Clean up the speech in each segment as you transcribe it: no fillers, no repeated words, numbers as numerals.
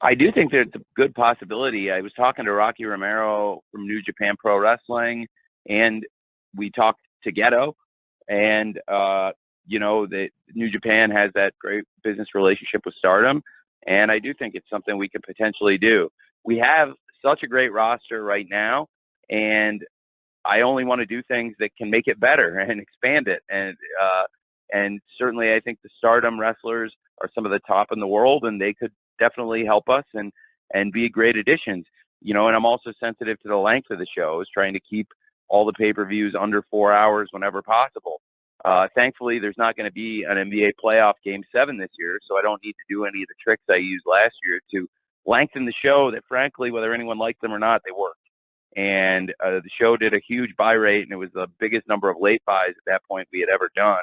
I do think there's a good possibility. I was talking to Rocky Romero from New Japan Pro Wrestling, and we talked to Geto, and the New Japan has that great business relationship with Stardom, and I do think it's something we could potentially do. We have such a great roster right now, and I only want to do things that can make it better and expand it. And certainly I think the Stardom wrestlers are some of the top in the world, and they could definitely help us and be great additions. And I'm also sensitive to the length of the shows, trying to keep all the pay-per-views under 4 hours whenever possible. Thankfully, there's not going to be an NBA playoff Game 7 this year, so I don't need to do any of the tricks I used last year to lengthen the show that, frankly, whether anyone liked them or not, they worked. And the show did a huge buy rate, and it was the biggest number of late buys at that point we had ever done.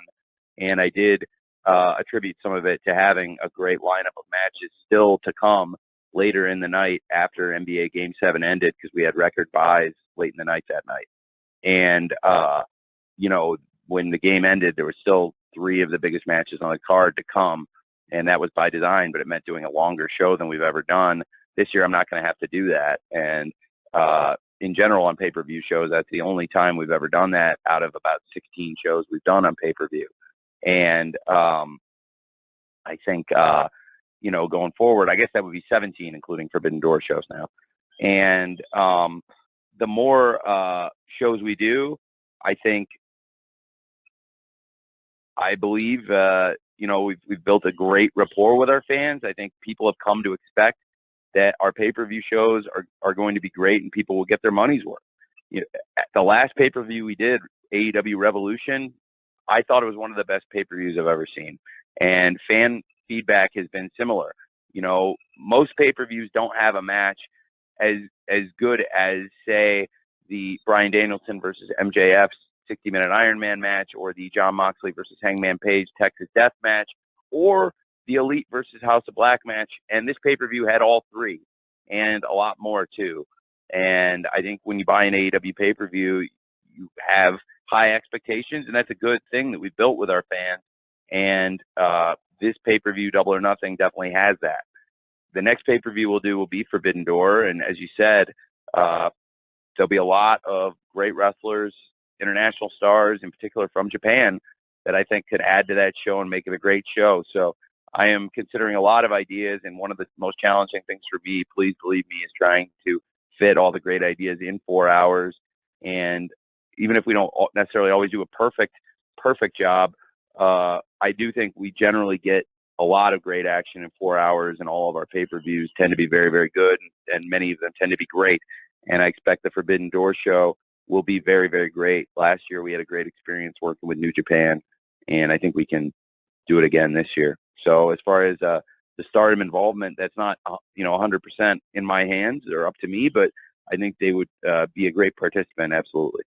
And I did attribute some of it to having a great lineup of matches still to come later in the night after NBA Game 7 ended, because we had record buys late in the night that night. And, when the game ended, there were still 3 of the biggest matches on the card to come, and that was by design, but it meant doing a longer show than we've ever done. This year, I'm not going to have to do that. And in general, on pay-per-view shows, that's the only time we've ever done that out of about 16 shows we've done on pay-per-view. And I think, going forward, I guess that would be 17, including Forbidden Door shows now. And the more shows we do, I believe, we've built a great rapport with our fans. I think people have come to expect that our pay-per-view shows are going to be great and people will get their money's worth. At the last pay-per-view we did, AEW Revolution, I thought it was one of the best pay-per-views I've ever seen. And fan feedback has been similar. Most pay-per-views don't have a match as good as, say, the Bryan Danielson versus MJF's 60-minute Iron Man match, or the Jon Moxley versus Hangman Page Texas Death match, or the Elite versus House of Black match. And this pay-per-view had all 3 and a lot more too. And I think when you buy an AEW pay-per-view, you have high expectations, and that's a good thing that we built with our fans. And this pay-per-view, Double or Nothing, definitely has that. The next pay-per-view we'll do will be Forbidden Door, and as you said, there'll be a lot of great wrestlers, international stars, in particular from Japan, that I think could add to that show and make it a great show. So I am considering a lot of ideas, and one of the most challenging things for me, please believe me, is trying to fit all the great ideas in 4 hours. And even if we don't necessarily always do a perfect job, I do think we generally get a lot of great action in 4 hours, and all of our pay-per-views tend to be very, very good, and many of them tend to be great. And I expect the Forbidden Door show will be very, very great. Last year we had a great experience working with New Japan, and I think we can do it again this year. So as far as the Stardom involvement, that's not 100% in my hands or up to me, but I think they would be a great participant, absolutely.